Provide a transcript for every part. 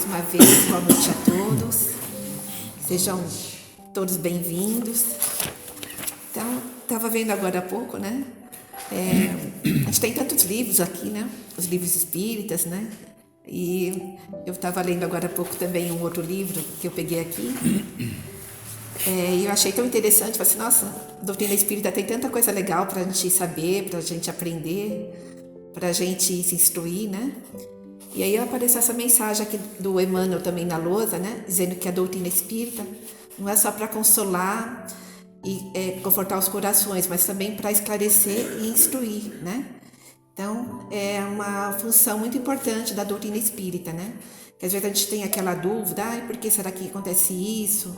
uma vez, boa noite a todos. Sejam todos bem-vindos. Então, estava vendo agora há pouco, né? A gente tem tantos livros aqui, né? Os livros espíritas, né? E eu estava lendo agora há pouco também um outro livro que eu peguei aqui. E eu achei tão interessante, falei assim, nossa, a doutrina espírita tem tanta coisa legal para a gente saber, para a gente aprender, para a gente se instruir, né? E aí apareceu essa mensagem aqui do Emmanuel também na lousa, né? Dizendo que a doutrina espírita não é só para consolar e confortar os corações, mas também para esclarecer e instruir, né? Então, é uma função muito importante da doutrina espírita, né? Que às vezes a gente tem aquela dúvida, por que será que acontece isso?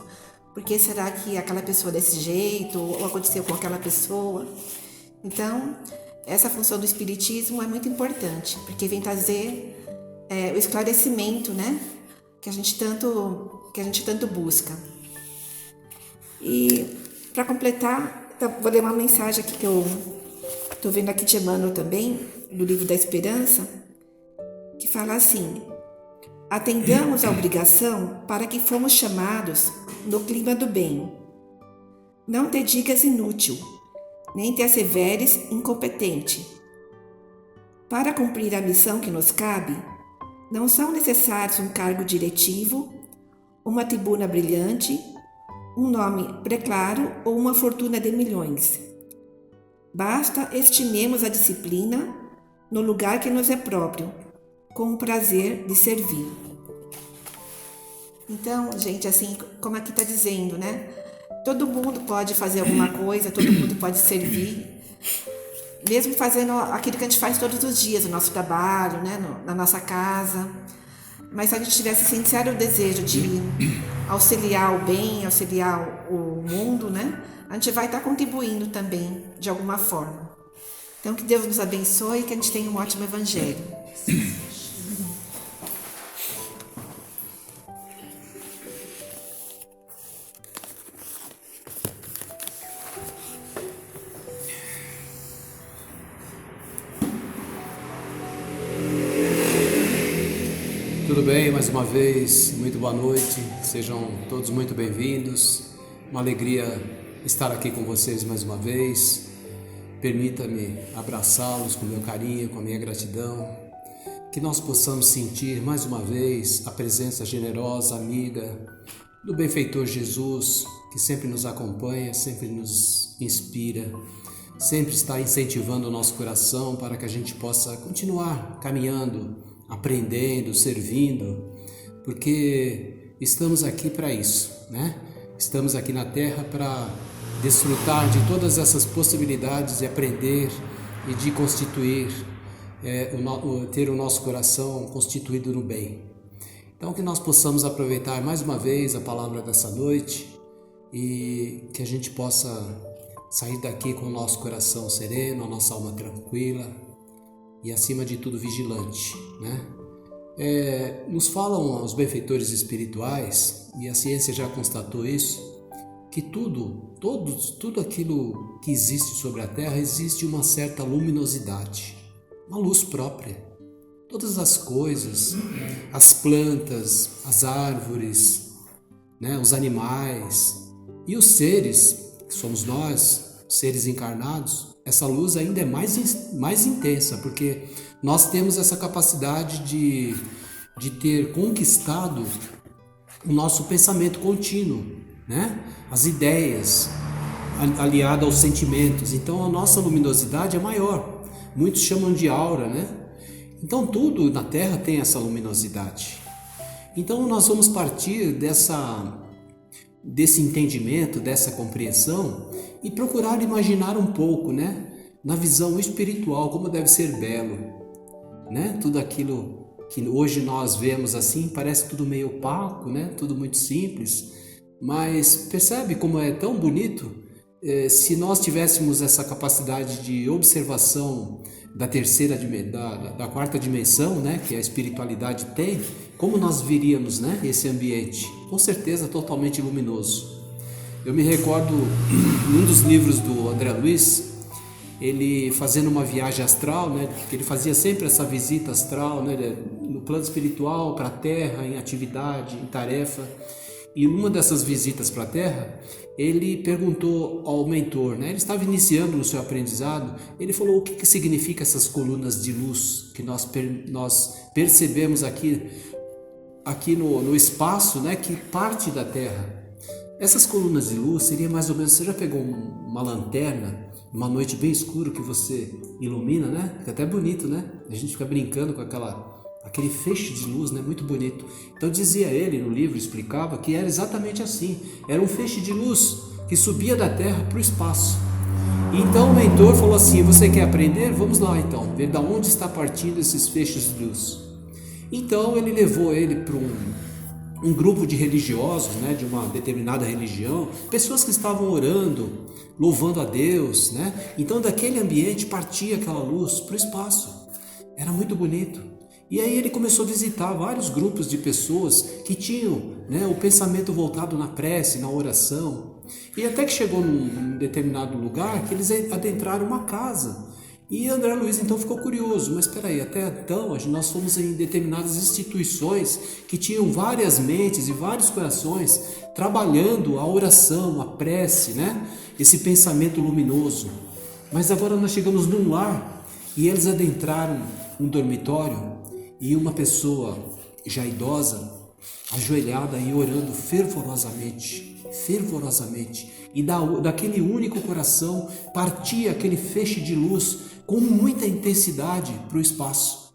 Por que será que aquela pessoa é desse jeito? Ou aconteceu com aquela pessoa? Então, essa função do espiritismo é muito importante, porque vem trazer o esclarecimento, né? Que a gente tanto busca. E, para completar, vou ler uma mensagem aqui que eu estou vendo aqui de Emmanuel também, do Livro da Esperança, que fala assim: atendamos à obrigação para que fomos chamados no clima do bem. Não te digas inútil, nem te asseveres incompetente. Para cumprir a missão que nos cabe, não são necessários um cargo diretivo, uma tribuna brilhante, um nome preclaro ou uma fortuna de milhões. Basta estimemos a disciplina no lugar que nos é próprio, com o prazer de servir. Então, gente, assim, como aqui está dizendo, né? Todo mundo pode fazer alguma coisa, todo mundo pode servir, mesmo fazendo aquilo que a gente faz todos os dias, no nosso trabalho, né? Na nossa casa. Mas se a gente tivesse sincero desejo de auxiliar o bem, auxiliar o mundo, né? A gente vai estar contribuindo também, de alguma forma. Então, que Deus nos abençoe e que a gente tenha um ótimo evangelho. Tudo bem, mais uma vez, muito boa noite, sejam todos muito bem-vindos, uma alegria estar aqui com vocês mais uma vez. Permita-me abraçá-los com meu carinho, com a minha gratidão, que nós possamos sentir mais uma vez a presença generosa, amiga do benfeitor Jesus, que sempre nos acompanha, sempre nos inspira, sempre está incentivando o nosso coração para que a gente possa continuar caminhando, aprendendo, servindo, porque estamos aqui para isso, né? Estamos aqui na Terra para desfrutar de todas essas possibilidades de aprender e de constituir, ter o nosso coração constituído no bem. Então, que nós possamos aproveitar mais uma vez a palavra dessa noite e que a gente possa sair daqui com o nosso coração sereno, a nossa alma tranquila e, acima de tudo, vigilante, né? Nos falam os benfeitores espirituais, e a ciência já constatou isso, que tudo aquilo que existe sobre a Terra existe uma certa luminosidade, uma luz própria. Todas as coisas, as plantas, as árvores, né, os animais e os seres, que somos nós, seres encarnados, essa luz ainda é mais intensa, porque nós temos essa capacidade de ter conquistado o nosso pensamento contínuo, né? As ideias aliadas aos sentimentos. Então a nossa luminosidade é maior. Muitos chamam de aura, né? Então tudo na Terra tem essa luminosidade. Então nós vamos partir desse entendimento, dessa compreensão e procurar imaginar um pouco, né? Na visão espiritual, como deve ser belo, né? Tudo aquilo que hoje nós vemos assim, parece tudo meio opaco, né? Tudo muito simples, mas percebe como é tão bonito? Se nós tivéssemos essa capacidade de observação da quarta dimensão, né? Que a espiritualidade tem, como nós viríamos, né? Esse ambiente, com certeza totalmente luminoso. Eu me recordo num dos livros do André Luiz, ele fazendo uma viagem astral, né? Porque ele fazia sempre essa visita astral, né? No plano espiritual, para a Terra, em atividade, em tarefa. E numa dessas visitas para a Terra, ele perguntou ao mentor, né? Ele estava iniciando no seu aprendizado, ele falou: o que significa essas colunas de luz que nós percebemos aqui no espaço, né? Que parte da Terra. Essas colunas de luz seria mais ou menos, você já pegou uma lanterna, uma noite bem escura que você ilumina, né? Fica até bonito, né? A gente fica brincando com aquele feixe de luz, né? Muito bonito. Então dizia ele no livro, explicava que era exatamente assim. Era um feixe de luz que subia da Terra para o espaço. Então o mentor falou assim: você quer aprender? Vamos lá então, ver de onde está partindo esses feixes de luz. Então ele levou ele para um grupo de religiosos, né, de uma determinada religião, pessoas que estavam orando, louvando a Deus, né? Então daquele ambiente partia aquela luz para o espaço. Era muito bonito. E aí ele começou a visitar vários grupos de pessoas que tinham, né, o pensamento voltado na prece, na oração. E até que chegou num determinado lugar que eles adentraram uma casa. E André Luiz então ficou curioso: mas espera aí, até então nós fomos em determinadas instituições que tinham várias mentes e vários corações trabalhando a oração, a prece, né? Esse pensamento luminoso. Mas agora nós chegamos num lar e eles adentraram um dormitório e uma pessoa já idosa, ajoelhada e orando fervorosamente, e daquele único coração partia aquele feixe de luz com muita intensidade para o espaço.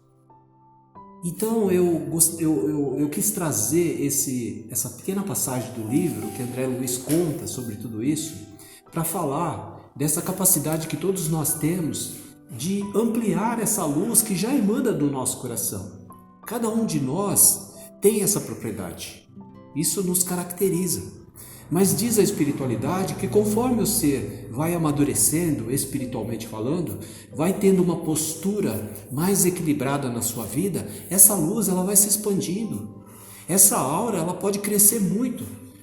Então eu quis trazer essa pequena passagem do livro que André Luiz conta sobre tudo isso, para falar dessa capacidade que todos nós temos de ampliar essa luz que já emana do nosso coração. Cada um de nós tem essa propriedade, isso nos caracteriza. Mas diz a espiritualidade que conforme o ser vai amadurecendo, espiritualmente falando, vai tendo uma postura mais equilibrada na sua vida, essa luz ela vai se expandindo. Essa aura ela pode crescer muito,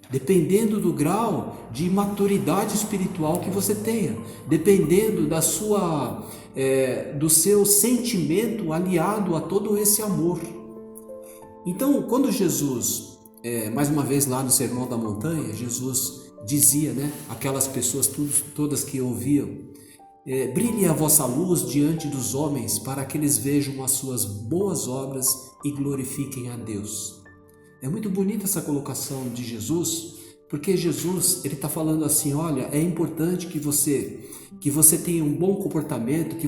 dependendo do grau de maturidade espiritual que você tenha, dependendo do seu sentimento aliado a todo esse amor. Então, quando Jesus... mais uma vez lá no Sermão da Montanha, Jesus dizia, né, aquelas pessoas todas que ouviam: brilhe a vossa luz diante dos homens, para que eles vejam as suas boas obras e glorifiquem a Deus. É muito bonita essa colocação de Jesus, porque Jesus ele está falando assim: olha, é importante que você tenha um bom comportamento, que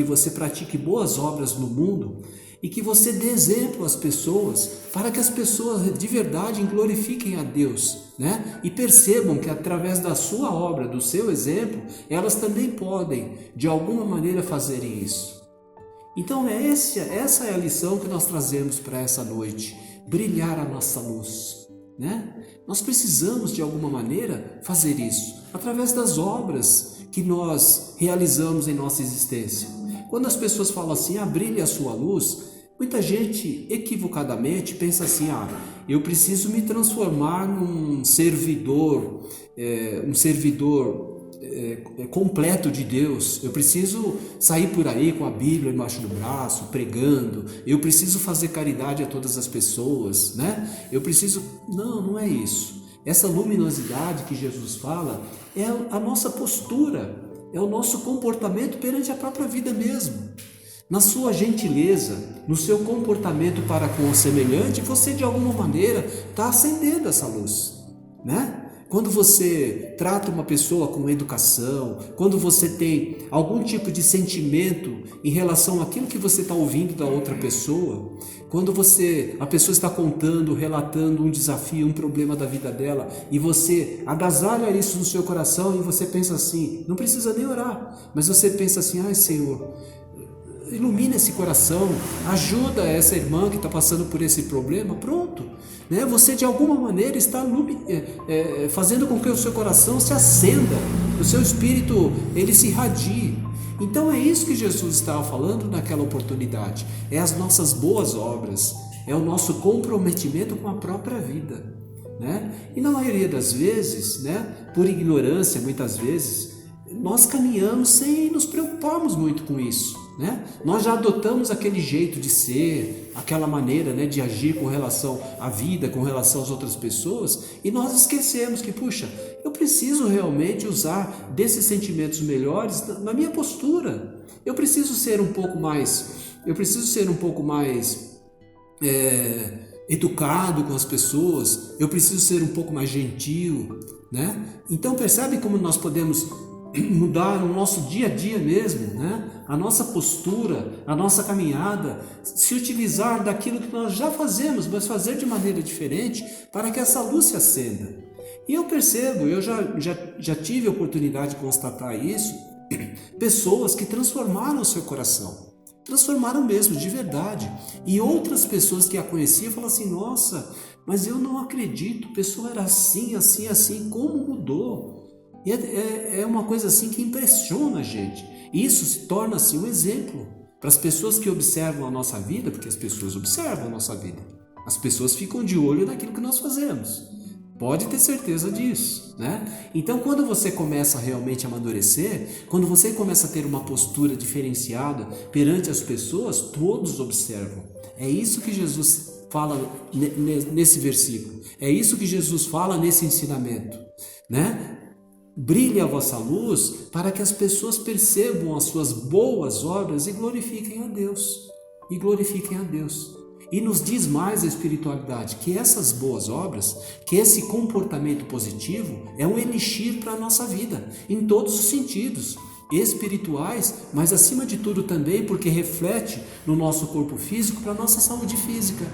você pratique boas obras no mundo, e que você dê exemplo às pessoas, para que as pessoas de verdade glorifiquem a Deus, né? E percebam que através da sua obra, do seu exemplo, elas também podem, de alguma maneira, fazerem isso. Então essa é a lição que nós trazemos para essa noite: brilhar a nossa luz, né? Nós precisamos, de alguma maneira, fazer isso, através das obras que nós realizamos em nossa existência. Quando as pessoas falam assim: brilhe a sua luz, muita gente equivocadamente pensa assim: eu preciso me transformar num servidor, completo de Deus. Eu preciso sair por aí com a Bíblia embaixo do braço, pregando. Eu preciso fazer caridade a todas as pessoas, né? Não é isso. Essa luminosidade que Jesus fala é a nossa postura, é o nosso comportamento perante a própria vida mesmo. Na sua gentileza, no seu comportamento para com o semelhante, você de alguma maneira está acendendo essa luz, né? Quando você trata uma pessoa com educação, quando você tem algum tipo de sentimento em relação àquilo que você está ouvindo da outra pessoa, quando a pessoa está contando, relatando um desafio, um problema da vida dela, e você agasalha isso no seu coração e você pensa assim, não precisa nem orar, mas você pensa assim: Senhor, ilumina esse coração, ajuda essa irmã que está passando por esse problema, pronto, né? Você de alguma maneira está fazendo com que o seu coração se acenda, o seu espírito ele se irradie. Então é isso que Jesus estava falando naquela oportunidade, é as nossas boas obras, é o nosso comprometimento com a própria vida, né? E na maioria das vezes, né, por ignorância muitas vezes, nós caminhamos sem nos preocuparmos muito com isso, né? Nós já adotamos aquele jeito de ser, aquela maneira, né, de agir com relação à vida, com relação às outras pessoas, e nós esquecemos que, puxa, eu preciso realmente usar desses sentimentos melhores na minha postura. Eu preciso ser um pouco mais educado com as pessoas, eu preciso ser um pouco mais gentil, né? Então percebe como nós podemos mudar no nosso dia a dia mesmo, né? A nossa postura, a nossa caminhada, se utilizar daquilo que nós já fazemos, mas fazer de maneira diferente para que essa luz se acenda. E eu percebo, eu já tive a oportunidade de constatar isso, pessoas que transformaram o seu coração. Transformaram mesmo, de verdade. E outras pessoas que a conheciam falaram assim, nossa, mas eu não acredito, a pessoa era assim, assim, assim, como mudou? E é uma coisa assim que impressiona a gente. Isso se torna assim um exemplo para as pessoas que observam a nossa vida, porque as pessoas observam a nossa vida. As pessoas ficam de olho naquilo que nós fazemos. Pode ter certeza disso, né? Então, quando você começa realmente a amadurecer, quando você começa a ter uma postura diferenciada perante as pessoas, todos observam. É isso que Jesus fala nesse versículo. É isso que Jesus fala nesse ensinamento, né? Brilhe a vossa luz para que as pessoas percebam as suas boas obras e glorifiquem a Deus. E glorifiquem a Deus. E nos diz mais a espiritualidade, que essas boas obras, que esse comportamento positivo é um elixir para a nossa vida, em todos os sentidos, espirituais, mas acima de tudo também porque reflete no nosso corpo físico para a nossa saúde física,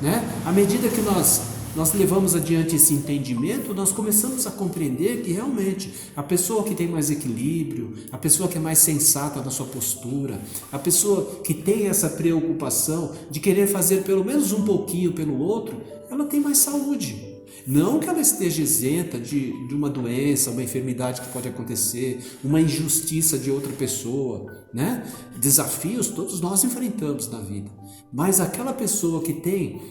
né? À medida que nós levamos adiante esse entendimento, nós começamos a compreender que realmente a pessoa que tem mais equilíbrio, a pessoa que é mais sensata na sua postura, a pessoa que tem essa preocupação de querer fazer pelo menos um pouquinho pelo outro, ela tem mais saúde. Não que ela esteja isenta de uma doença, uma enfermidade que pode acontecer, uma injustiça de outra pessoa, né? Desafios todos nós enfrentamos na vida. Mas aquela pessoa que tem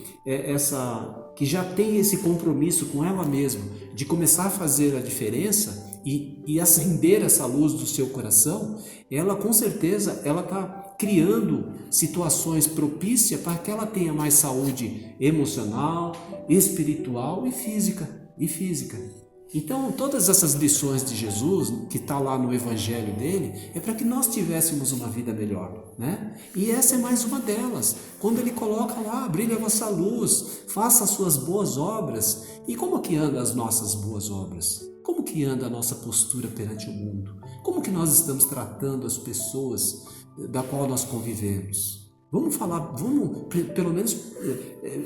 que já tem esse compromisso com ela mesma de começar a fazer a diferença e acender essa luz do seu coração, ela com certeza está criando situações propícias para que ela tenha mais saúde emocional, espiritual e física. Então, todas essas lições de Jesus, que está lá no Evangelho dele, é para que nós tivéssemos uma vida melhor, né? E essa é mais uma delas. Quando ele coloca lá, brilhe a vossa luz, faça as suas boas obras. E como que andam as nossas boas obras? Como que anda a nossa postura perante o mundo? Como que nós estamos tratando as pessoas da qual nós convivemos? Vamos pelo menos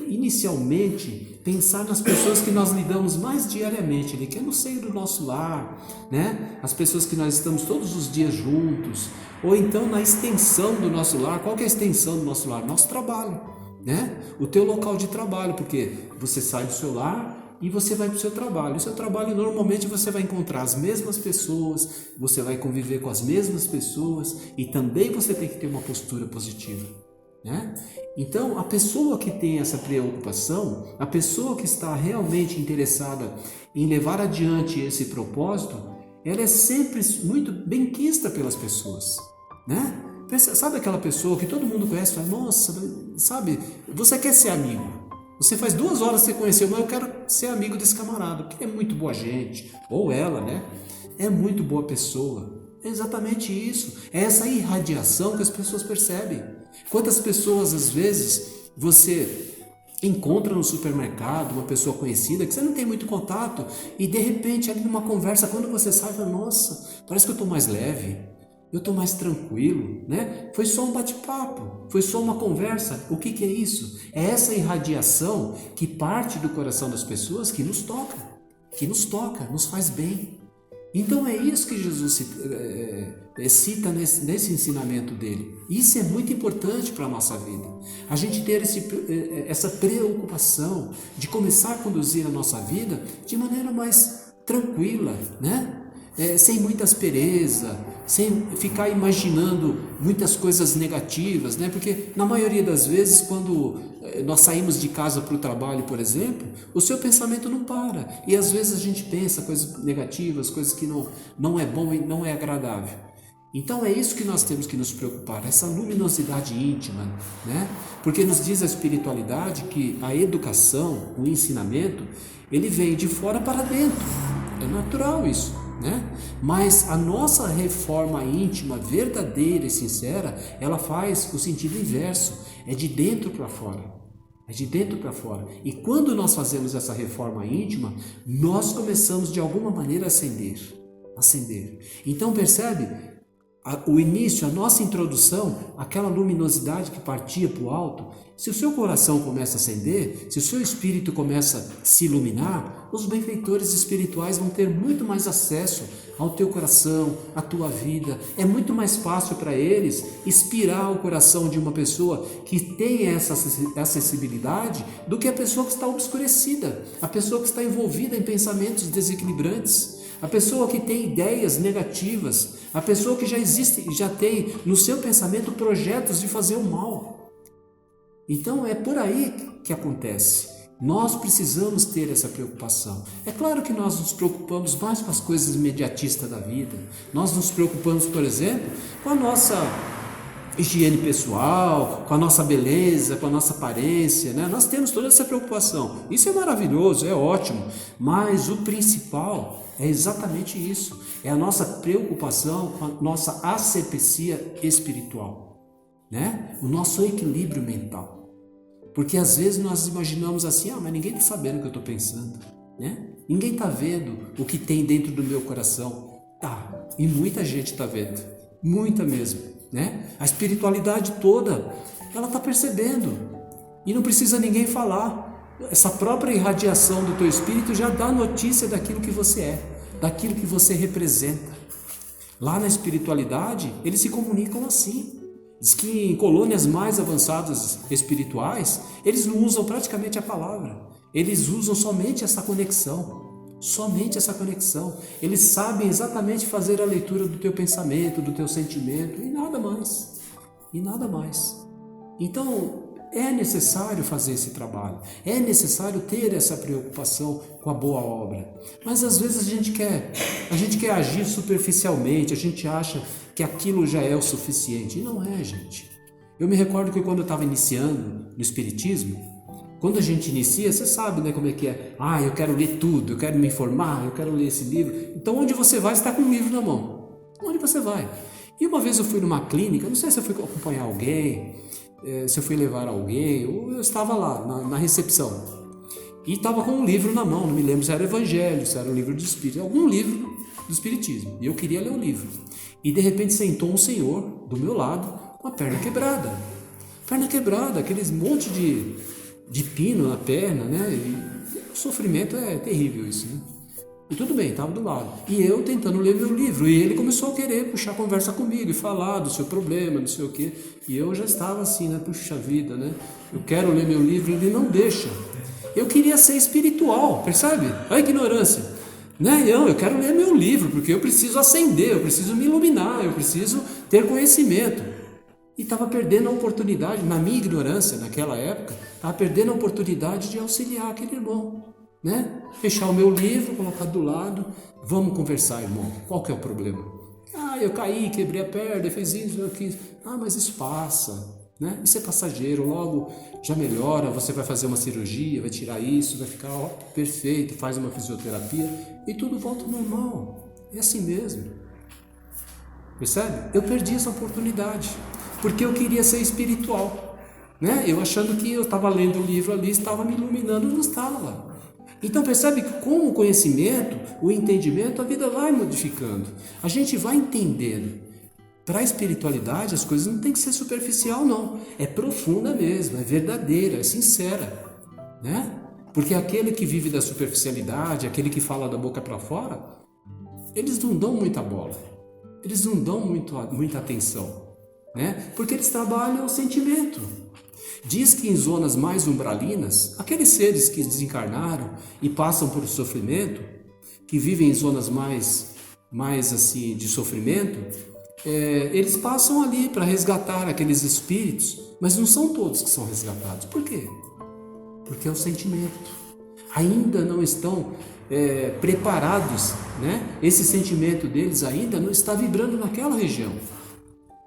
inicialmente, pensar nas pessoas que nós lidamos mais diariamente, que é no seio do nosso lar, né? As pessoas que nós estamos todos os dias juntos, ou então na extensão do nosso lar. Qual que é a extensão do nosso lar? Nosso trabalho, né? O teu local de trabalho, porque você sai do seu lar e você vai para o seu trabalho. O seu trabalho, normalmente, você vai encontrar as mesmas pessoas, você vai conviver com as mesmas pessoas e também você tem que ter uma postura positiva, né? Então, a pessoa que tem essa preocupação, a pessoa que está realmente interessada em levar adiante esse propósito, ela é sempre muito benquista pelas pessoas, né? Sabe aquela pessoa que todo mundo conhece, fala, nossa, sabe, você quer ser amigo, você faz 2 horas que você conheceu, mas eu quero ser amigo desse camarada, porque é muito boa gente, ou ela, né? É muito boa pessoa. É exatamente isso, é essa irradiação que as pessoas percebem. Quantas pessoas às vezes você encontra no supermercado, uma pessoa conhecida que você não tem muito contato e de repente ali numa conversa, quando você sai, fala, nossa, parece que eu estou mais leve, eu estou mais tranquilo, né? Foi só um bate-papo, foi só uma conversa. O que é isso? É essa irradiação que parte do coração das pessoas que nos toca, nos faz bem. Então é isso que Jesus cita nesse ensinamento dele. Isso é muito importante para a nossa vida. A gente ter essa preocupação de começar a conduzir a nossa vida de maneira mais tranquila, né? Sem muita aspereza, sem ficar imaginando muitas coisas negativas, né? Porque na maioria das vezes, quando nós saímos de casa para o trabalho, por exemplo, o seu pensamento não para, e às vezes a gente pensa coisas negativas, coisas que não é bom e não é agradável. Então é isso que nós temos que nos preocupar, essa luminosidade íntima, né? Porque nos diz a espiritualidade que a educação, o ensinamento, ele vem de fora para dentro, é natural isso, né? Mas a nossa reforma íntima, verdadeira e sincera, ela faz o sentido inverso, é de dentro para fora. É de dentro para fora. E quando nós fazemos essa reforma íntima, nós começamos de alguma maneira a acender. Então percebe? O início, a nossa introdução, aquela luminosidade que partia para o alto, se o seu coração começa a acender, se o seu espírito começa a se iluminar, os benfeitores espirituais vão ter muito mais acesso ao teu coração, à tua vida. É muito mais fácil para eles inspirar o coração de uma pessoa que tem essa acessibilidade do que a pessoa que está obscurecida, a pessoa que está envolvida em pensamentos desequilibrantes, a pessoa que tem ideias negativas, a pessoa que já tem no seu pensamento projetos de fazer o mal. Então é por aí que acontece. Nós precisamos ter essa preocupação. É claro que nós nos preocupamos mais com as coisas imediatistas da vida. Nós nos preocupamos, por exemplo, com a nossa higiene pessoal, com a nossa beleza, com a nossa aparência, né? Nós temos toda essa preocupação. Isso é maravilhoso, é ótimo, mas o principal é exatamente isso. É a nossa preocupação com a nossa asepsia espiritual, né? O nosso equilíbrio mental. Porque às vezes nós imaginamos assim, mas ninguém está sabendo o que eu estou pensando, né? Ninguém está vendo o que tem dentro do meu coração. Tá, e muita gente está vendo, muita mesmo, né? A espiritualidade toda, ela está percebendo, e não precisa ninguém falar. Essa própria irradiação do teu espírito já dá notícia daquilo que você é, daquilo que você representa. Lá na espiritualidade, eles se comunicam assim. Diz que em colônias mais avançadas espirituais, eles não usam praticamente a palavra, eles usam somente essa conexão, eles sabem exatamente fazer a leitura do teu pensamento, do teu sentimento e nada mais. Então é necessário fazer esse trabalho, é necessário ter essa preocupação com a boa obra, mas às vezes a gente quer agir superficialmente, a gente acha que aquilo já é o suficiente, e não é, gente. Eu me recordo que quando eu estava iniciando no Espiritismo, quando a gente inicia, você sabe, né, como é que é. Eu quero ler tudo, eu quero me informar, eu quero ler esse livro. Então onde você vai, você está com um livro na mão. Onde você vai? E uma vez eu fui numa clínica, não sei se eu fui acompanhar alguém, se eu fui levar alguém, ou eu estava lá na recepção. E estava com um livro na mão, não me lembro se era Evangelho, se era um livro do Espírito, algum livro do Espiritismo. E eu queria ler o livro. E de repente sentou um senhor do meu lado com a perna quebrada. Perna quebrada, aqueles monte de pino na perna, né? E o sofrimento é terrível isso, né? E tudo bem, estava do lado. E eu tentando ler meu livro. E ele começou a querer puxar conversa comigo e falar do seu problema, não sei o quê. E eu já estava assim, né? Puxa vida, né? Eu quero ler meu livro e ele não deixa. Eu queria ser espiritual, percebe? A ignorância. Né? Eu quero ler meu livro, porque eu preciso ascender, eu preciso me iluminar, eu preciso ter conhecimento. E estava perdendo a oportunidade, na minha ignorância, naquela época, estava perdendo a oportunidade de auxiliar aquele irmão. Né? Fechar o meu livro, colocar do lado, vamos conversar, irmão, qual que é o problema? Eu caí, quebrei a perna, fez isso, aquilo. Mas isso passa. Né? Isso é passageiro, logo já melhora, você vai fazer uma cirurgia, vai tirar isso, vai ficar perfeito, faz uma fisioterapia e tudo volta ao normal. É assim mesmo. Percebe? Eu perdi essa oportunidade, porque eu queria ser espiritual, né? Eu achando que eu estava lendo o livro ali, estava me iluminando, não estava. Então percebe que com o conhecimento, o entendimento, a vida vai modificando, a gente vai entendendo. Para a espiritualidade, as coisas não tem que ser superficial, não. É profunda mesmo, é verdadeira, é sincera, né? Porque aquele que vive da superficialidade, aquele que fala da boca para fora, eles não dão muita bola, eles não dão muita atenção, né? Porque eles trabalham o sentimento. Diz que em zonas mais umbralinas, aqueles seres que desencarnaram e passam por sofrimento, que vivem em zonas mais assim de sofrimento, eles passam ali para resgatar aqueles espíritos, mas não são todos que são resgatados. Por quê? Porque é o sentimento. Ainda não estão preparados, né? Esse sentimento deles ainda não está vibrando naquela região.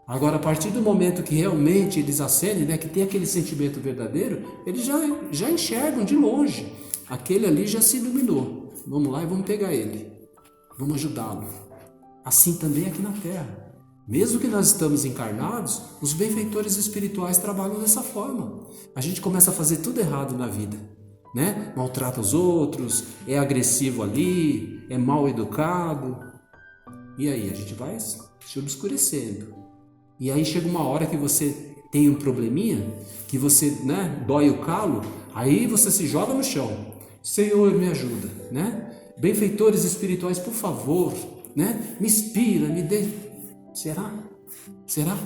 Agora, a partir do momento que realmente eles acendem, né, que tem aquele sentimento verdadeiro, eles já enxergam de longe. Aquele ali já se iluminou. Vamos lá e vamos pegar ele. Vamos ajudá-lo. Assim também aqui na Terra. Mesmo que nós estamos encarnados, os benfeitores espirituais trabalham dessa forma. A gente começa a fazer tudo errado na vida, né? Maltrata os outros, é agressivo ali, é mal educado. E aí a gente vai se obscurecendo. E aí chega uma hora que você tem um probleminha, que você, né, dói o calo, aí você se joga no chão. Senhor, me ajuda, né? Benfeitores espirituais, por favor, né? Me inspira, me dê. Será? Será?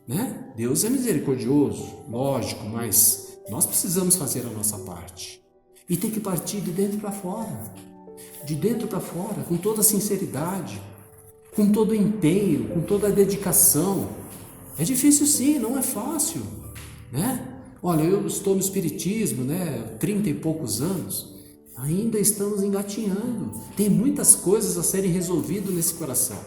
Né? Deus é misericordioso, lógico, mas nós precisamos fazer a nossa parte. E tem que partir de dentro para fora. De dentro para fora, com toda a sinceridade, com todo o empenho, com toda a dedicação. É difícil sim, não é fácil, né? Olha, eu estou no espiritismo, né, 30 e poucos anos, ainda estamos engatinhando. Tem muitas coisas a serem resolvidas nesse coração,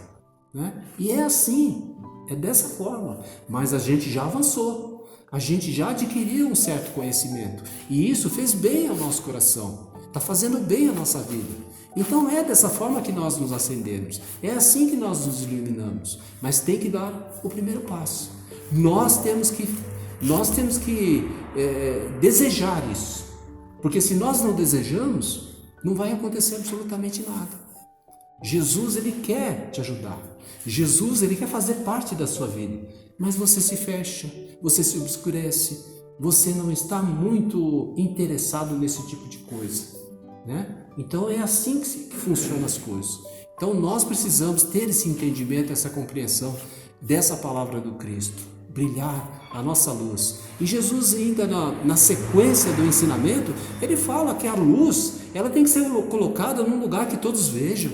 né? E é assim, é dessa forma, mas a gente já avançou, a gente já adquiriu um certo conhecimento e isso fez bem ao nosso coração, está fazendo bem à nossa vida. Então é dessa forma que nós nos acendemos, é assim que nós nos iluminamos, mas tem que dar o primeiro passo. Nós temos que desejar isso, porque se nós não desejamos, não vai acontecer absolutamente nada. Jesus, ele quer te ajudar, Jesus, ele quer fazer parte da sua vida, mas você se fecha, você se obscurece, você não está muito interessado nesse tipo de coisa, né? Então é assim que funcionam as coisas. Então nós precisamos ter esse entendimento, essa compreensão dessa palavra do Cristo, brilhar a nossa luz. E Jesus ainda na sequência do ensinamento, ele fala que a luz, ela tem que ser colocada num lugar que todos vejam.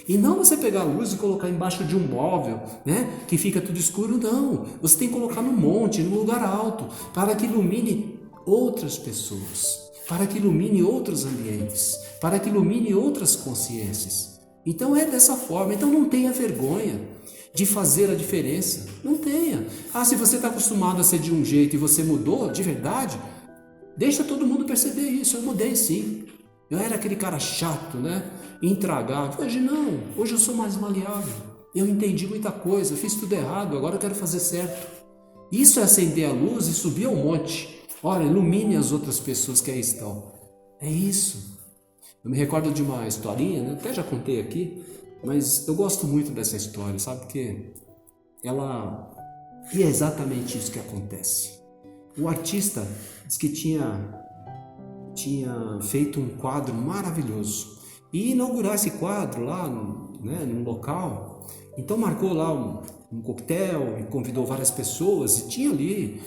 E não você pegar a luz e colocar embaixo de um móvel, né, que fica tudo escuro, não. Você tem que colocar no monte, num lugar alto, para que ilumine outras pessoas, para que ilumine outros ambientes, para que ilumine outras consciências. Então é dessa forma. Então não tenha vergonha de fazer a diferença. Não tenha. Se você está acostumado a ser de um jeito e você mudou de verdade, deixa todo mundo perceber isso. Eu mudei sim. Eu era aquele cara chato, né? Intragável. Hoje não. Hoje eu sou mais maleável. Eu entendi muita coisa. Eu fiz tudo errado. Agora eu quero fazer certo. Isso é acender a luz e subir ao monte. Olha, ilumine as outras pessoas que aí estão. É isso. Eu me recordo de uma historinha, né? Até já contei aqui, mas eu gosto muito dessa história, sabe? Porque é exatamente isso que acontece. O artista diz que tinha feito um quadro maravilhoso e inaugurar esse quadro lá, né, num local. Então marcou lá um coquetel e convidou várias pessoas e tinha ali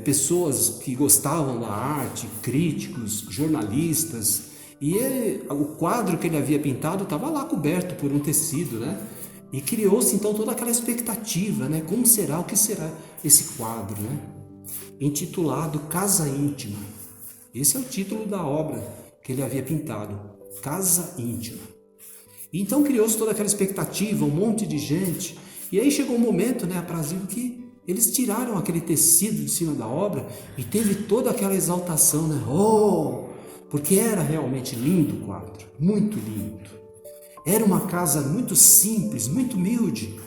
pessoas que gostavam da arte, críticos, jornalistas, e o quadro que ele havia pintado estava lá coberto por um tecido, né? E criou-se então toda aquela expectativa, né? Como será, o que será esse quadro, né? Intitulado Casa Íntima. Esse é o título da obra que ele havia pintado, Casa Íntima. E então criou-se toda aquela expectativa, um monte de gente, e aí chegou um momento, né, aprazível, que eles tiraram aquele tecido de cima da obra e teve toda aquela exaltação, né? Porque era realmente lindo o quadro, muito lindo. Era uma casa muito simples, muito humilde,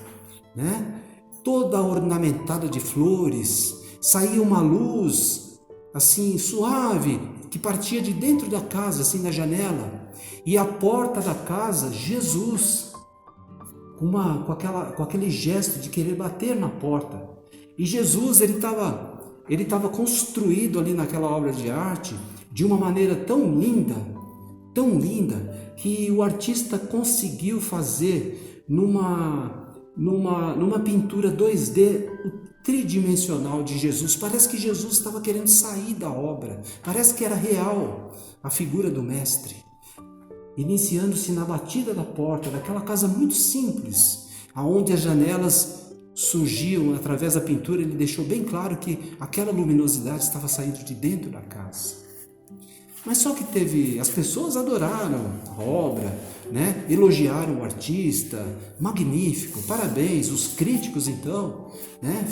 né? Toda ornamentada de flores, saía uma luz assim suave que partia de dentro da casa, assim na janela, e a porta da casa, Jesus, com aquele gesto de querer bater na porta. E Jesus, ele estava construído ali naquela obra de arte de uma maneira tão linda, que o artista conseguiu fazer numa pintura 2D tridimensional de Jesus. Parece que Jesus estava querendo sair da obra, parece que era real a figura do mestre, iniciando-se na batida da porta daquela casa muito simples, aonde as janelas surgiam através da pintura, ele deixou bem claro que aquela luminosidade estava saindo de dentro da casa. Mas só que as pessoas adoraram a obra, né? Elogiaram o artista, magnífico, parabéns. Os críticos então, né?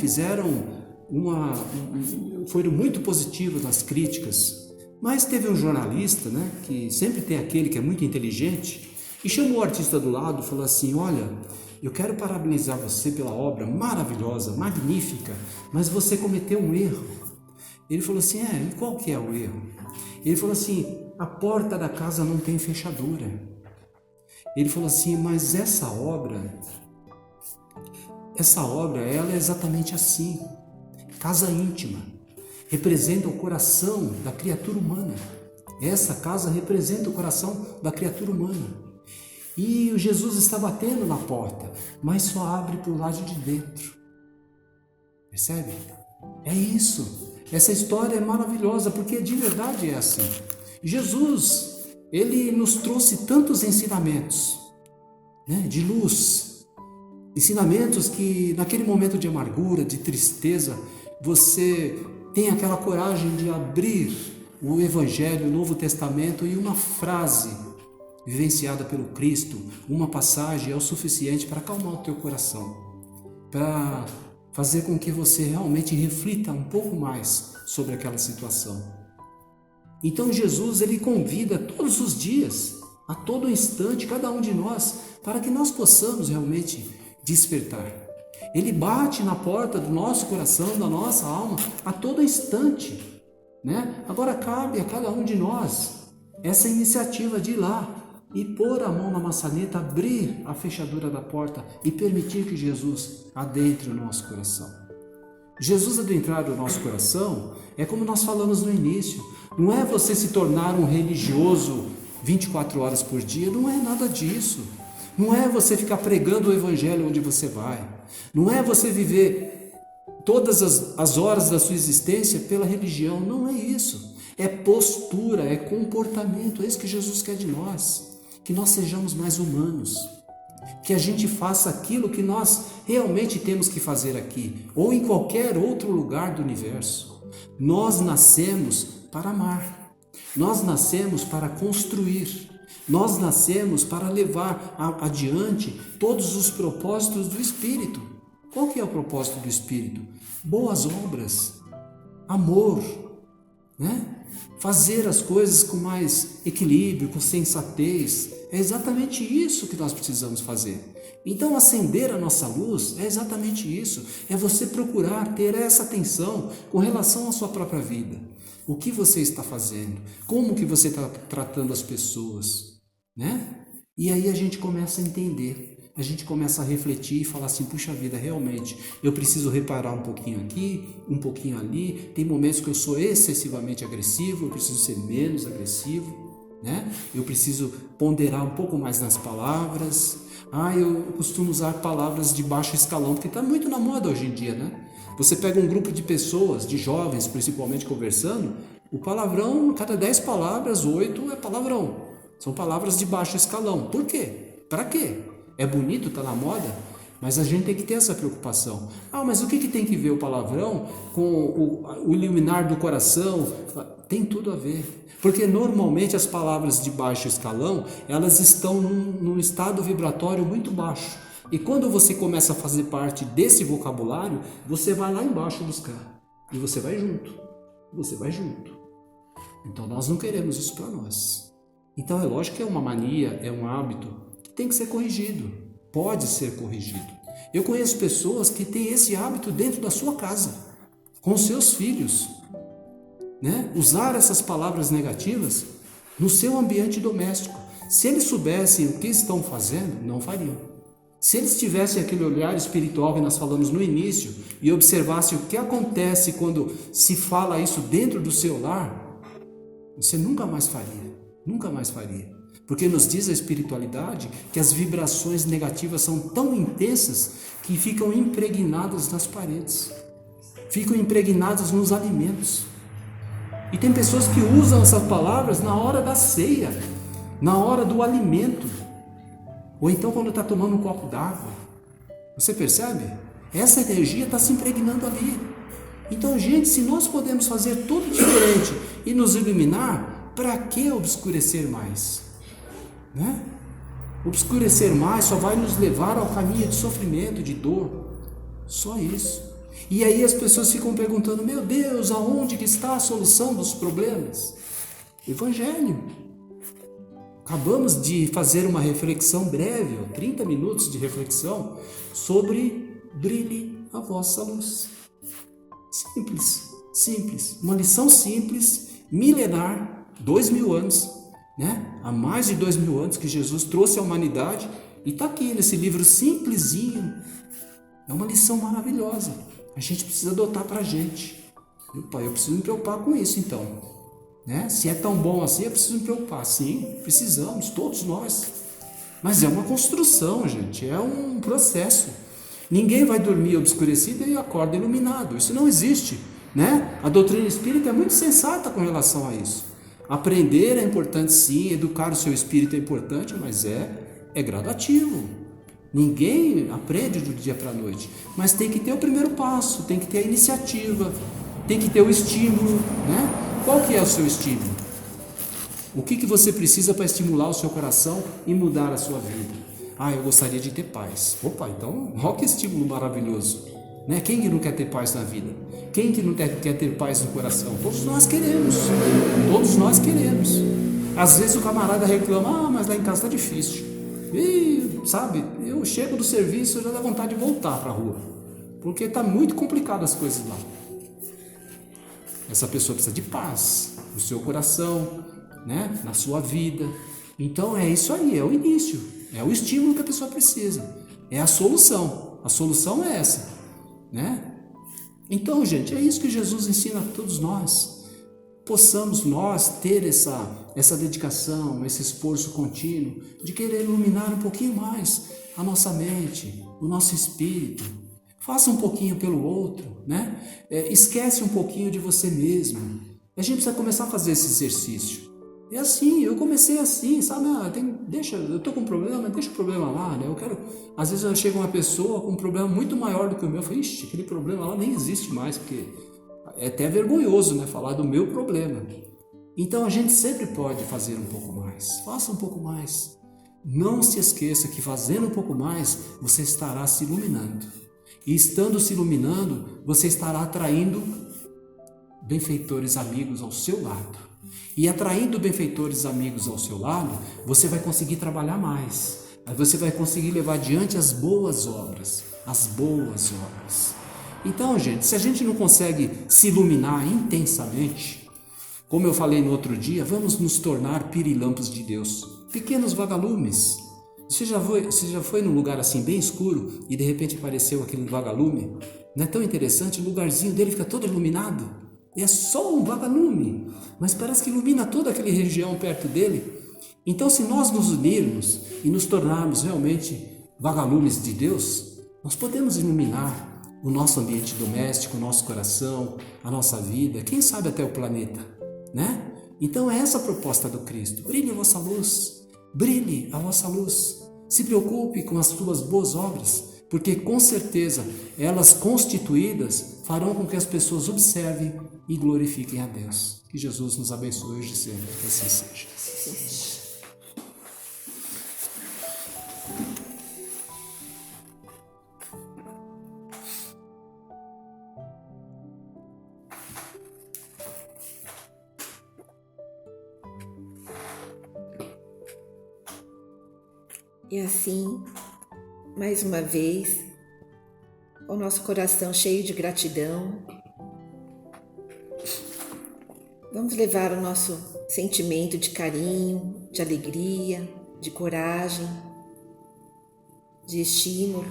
Foram muito positivos nas críticas. Mas teve um jornalista, né? Que sempre tem aquele que é muito inteligente, e chamou o artista do lado e falou assim: olha, eu quero parabenizar você pela obra maravilhosa, magnífica, mas você cometeu um erro. Ele falou assim: e qual que é o erro? Ele falou assim: a porta da casa não tem fechadura. Ele falou assim: mas essa obra, ela é exatamente assim. Casa íntima, representa o coração da criatura humana. Essa casa representa o coração da criatura humana. E o Jesus está batendo na porta, mas só abre para o lado de dentro. Percebe? É isso. Essa história é maravilhosa, porque de verdade é assim. Jesus, ele nos trouxe tantos ensinamentos, né, de luz. Ensinamentos que naquele momento de amargura, de tristeza, você tem aquela coragem de abrir o Evangelho, o Novo Testamento, e uma frase vivenciada pelo Cristo, uma passagem é o suficiente para acalmar o teu coração, para fazer com que você realmente reflita um pouco mais sobre aquela situação. Então Jesus, ele convida todos os dias, a todo instante, cada um de nós, para que nós possamos realmente despertar. Ele bate na porta do nosso coração, da nossa alma, a todo instante, né? Agora cabe a cada um de nós essa iniciativa de ir lá e pôr a mão na maçaneta, abrir a fechadura da porta e permitir que Jesus adentre o nosso coração. Jesus adentrar o nosso coração é como nós falamos no início, não é você se tornar um religioso 24 horas por dia, não é nada disso. Não é você ficar pregando o Evangelho onde você vai. Não é você viver todas as horas da sua existência pela religião. Não é isso. É postura, é comportamento. É isso que Jesus quer de nós. Que nós sejamos mais humanos. Que a gente faça aquilo que nós realmente temos que fazer aqui, ou em qualquer outro lugar do universo. Nós nascemos para amar. Nós nascemos para construir. Nós nascemos para levar adiante todos os propósitos do Espírito. Qual que é o propósito do Espírito? Boas obras, amor, né? Fazer as coisas com mais equilíbrio, com sensatez. É exatamente isso que nós precisamos fazer. Então, acender a nossa luz é exatamente isso. É você procurar ter essa atenção com relação à sua própria vida. O que você está fazendo? Como que você está tratando as pessoas? Né? E aí a gente começa a entender, a gente começa a refletir e falar assim: puxa vida, realmente, eu preciso reparar um pouquinho aqui, um pouquinho ali. Tem momentos que eu sou excessivamente agressivo, eu preciso ser menos agressivo, né? Eu preciso ponderar um pouco mais nas palavras. Eu costumo usar palavras de baixo escalão, porque está muito na moda hoje em dia, né? Você pega um grupo de pessoas, de jovens principalmente, conversando, o palavrão, cada 10 palavras, 8 é palavrão. São palavras de baixo escalão. Por quê? Para quê? É bonito, está na moda, mas a gente tem que ter essa preocupação. Mas o que tem que ver o palavrão com o iluminar do coração? Tem tudo a ver. Porque normalmente as palavras de baixo escalão, elas estão num estado vibratório muito baixo. E quando você começa a fazer parte desse vocabulário, você vai lá embaixo buscar. E você vai junto. Você vai junto. Então nós não queremos isso para nós. Então é lógico que é uma mania, é um hábito que tem que ser corrigido, pode ser corrigido. Eu conheço pessoas que têm esse hábito dentro da sua casa, com seus filhos, né? Usar essas palavras negativas no seu ambiente doméstico. Se eles soubessem o que estão fazendo, não fariam. Se eles tivessem aquele olhar espiritual que nós falamos no início e observassem o que acontece quando se fala isso dentro do seu lar, você nunca mais faria. Nunca mais faria. Porque nos diz a espiritualidade que as vibrações negativas são tão intensas que ficam impregnadas nas paredes, ficam impregnadas nos alimentos. E tem pessoas que usam essas palavras na hora da ceia, na hora do alimento, ou então quando está tomando um copo d'água. Você percebe? Essa energia está se impregnando ali. Então, gente, se nós podemos fazer tudo diferente e nos iluminar, para que obscurecer mais? Né? Obscurecer mais só vai nos levar ao caminho de sofrimento, de dor. Só isso. E aí as pessoas ficam perguntando: meu Deus, aonde que está a solução dos problemas? Evangelho. Acabamos de fazer uma reflexão breve, 30 minutos de reflexão, sobre brilhe a vossa luz. Simples, simples. Uma lição simples, milenar, 2000 anos, né? Há mais de 2000 anos que Jesus trouxe à humanidade e está aqui nesse livro simplesinho. É uma lição maravilhosa. A gente precisa adotar para a gente. Meu pai, eu preciso me preocupar com isso então. Né? Se é tão bom assim, eu preciso me preocupar. Sim, precisamos, todos nós. Mas é uma construção, gente, é um processo. Ninguém vai dormir obscurecido e acorda iluminado. Isso não existe, né? A doutrina espírita é muito sensata com relação a isso. Aprender é importante sim, educar o seu espírito é importante, mas é gradativo. Ninguém aprende do dia para a noite, mas tem que ter o primeiro passo, tem que ter a iniciativa, tem que ter o estímulo, né? Qual que é o seu estímulo? O que você precisa para estimular o seu coração e mudar a sua vida? Eu gostaria de ter paz. Opa, então, olha que estímulo maravilhoso. Né? Quem que não quer ter paz na vida? Quem que não quer ter paz no coração? Todos nós queremos. Todos nós queremos. Às vezes o camarada reclama: mas lá em casa está difícil. E, sabe, eu chego do serviço e já dá vontade de voltar para a rua. Porque está muito complicado as coisas lá. Essa pessoa precisa de paz no seu coração, né? Na sua vida. Então é isso aí, é o início, é o estímulo que a pessoa precisa, é a solução é essa, né? Então, gente, é isso que Jesus ensina a todos nós, possamos nós ter essa dedicação, esse esforço contínuo de querer iluminar um pouquinho mais a nossa mente, o nosso espírito. Faça um pouquinho pelo outro, né? Esquece um pouquinho de você mesmo. A gente precisa começar a fazer esse exercício. É assim, eu comecei assim, sabe? Eu estou com um problema, mas deixa o problema lá, né? Às vezes chega uma pessoa com um problema muito maior do que o meu, eu falo: ixi, aquele problema lá nem existe mais, porque é até vergonhoso, né? Falar do meu problema. Então a gente sempre pode fazer um pouco mais, faça um pouco mais. Não se esqueça que fazendo um pouco mais, você estará se iluminando. E estando se iluminando, você estará atraindo benfeitores amigos ao seu lado. E atraindo benfeitores amigos ao seu lado, você vai conseguir trabalhar mais. Você vai conseguir levar adiante as boas obras. As boas obras. Então, gente, se a gente não consegue se iluminar intensamente, como eu falei no outro dia, vamos nos tornar pirilampos de Deus. Pequenos vagalumes. Você já foi num lugar assim bem escuro e de repente apareceu aquele vagalume? Não é tão interessante? O lugarzinho dele fica todo iluminado. É só um vagalume, mas parece que ilumina toda aquela região perto dele. Então, se nós nos unirmos e nos tornarmos realmente vagalumes de Deus, nós podemos iluminar o nosso ambiente doméstico, o nosso coração, a nossa vida, quem sabe até o planeta, né? Então é essa a proposta do Cristo. Brilhe a vossa luz, brilhe a vossa luz. Se preocupe com as suas boas obras, porque com certeza elas constituídas farão com que as pessoas observem e glorifiquem a Deus. Que Jesus nos abençoe hoje e sempre, que assim seja. E assim, mais uma vez, o nosso coração cheio de gratidão, vamos levar o nosso sentimento de carinho, de alegria, de coragem, de estímulo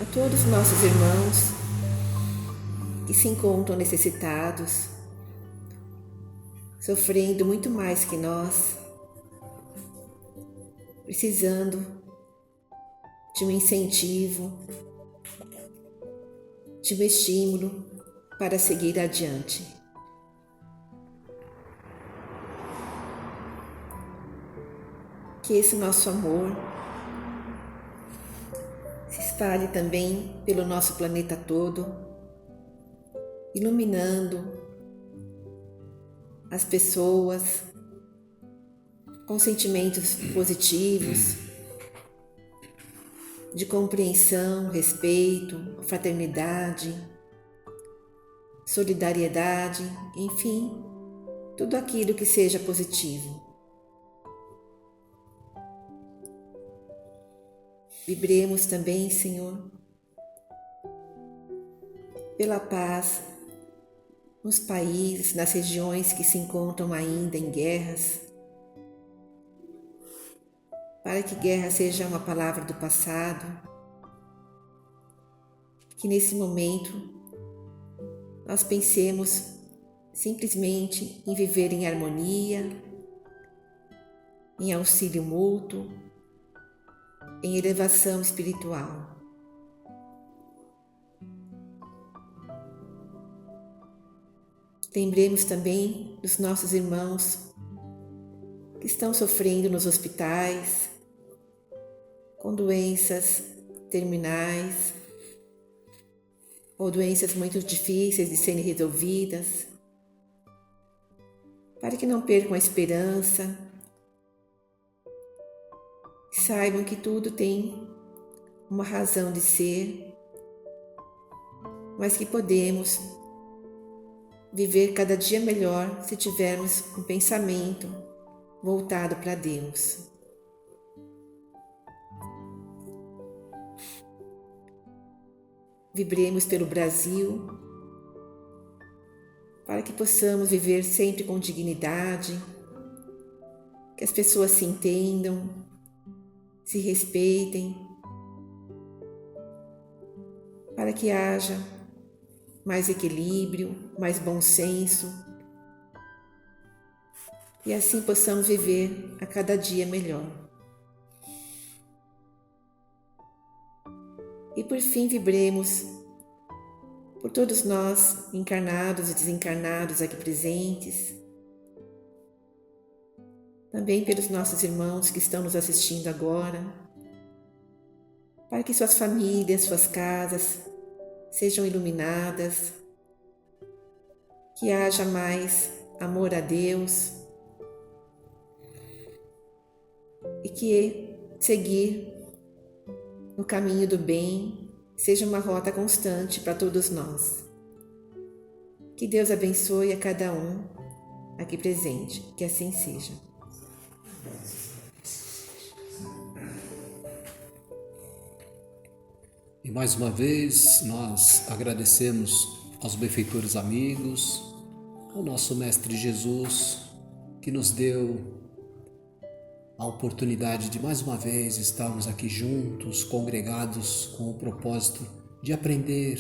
a todos os nossos irmãos que se encontram necessitados, sofrendo muito mais que nós, precisando de um incentivo, de um estímulo para seguir adiante. Que esse nosso amor se espalhe também pelo nosso planeta todo, iluminando as pessoas com sentimentos positivos, de compreensão, respeito, fraternidade, solidariedade, enfim, tudo aquilo que seja positivo. Vibremos também, Senhor, pela paz nos países, nas regiões que se encontram ainda em guerras, para que guerra seja uma palavra do passado, que nesse momento nós pensemos simplesmente em viver em harmonia, em auxílio mútuo, em elevação espiritual. Lembremos também dos nossos irmãos que estão sofrendo nos hospitais, com doenças terminais ou doenças muito difíceis de serem resolvidas, para que não percam a esperança, saibam que tudo tem uma razão de ser, mas que podemos viver cada dia melhor se tivermos um pensamento voltado para Deus. Vibremos pelo Brasil, para que possamos viver sempre com dignidade, que as pessoas se entendam, se respeitem, para que haja mais equilíbrio, mais bom senso, e assim possamos viver a cada dia melhor. E por fim vibremos por todos nós, encarnados e desencarnados aqui presentes, também pelos nossos irmãos que estão nos assistindo agora, para que suas famílias, suas casas sejam iluminadas, que haja mais amor a Deus e que seguir no caminho do bem seja uma rota constante para todos nós. Que Deus abençoe a cada um aqui presente, que assim seja. E mais uma vez nós agradecemos aos benfeitores amigos, ao nosso Mestre Jesus, que nos deu a oportunidade de mais uma vez estarmos aqui juntos, congregados com o propósito de aprender,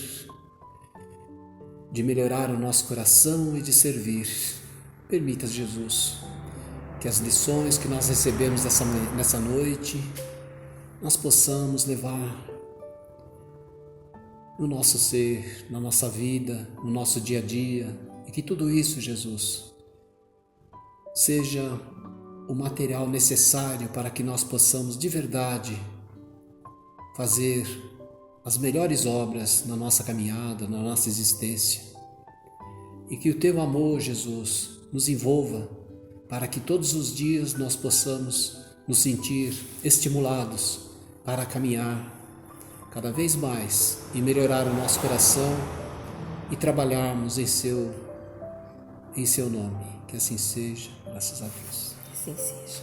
de melhorar o nosso coração e de servir. Permita, Jesus, que as lições que nós recebemos nessa noite, nós possamos levar no nosso ser, na nossa vida, no nosso dia a dia, e que tudo isso, Jesus, seja o material necessário para que nós possamos de verdade fazer as melhores obras na nossa caminhada, na nossa existência. E que o Teu amor, Jesus, nos envolva para que todos os dias nós possamos nos sentir estimulados para caminhar cada vez mais e melhorar o nosso coração e trabalharmos em Seu nome. Que assim seja, graças a Deus. Assim seja.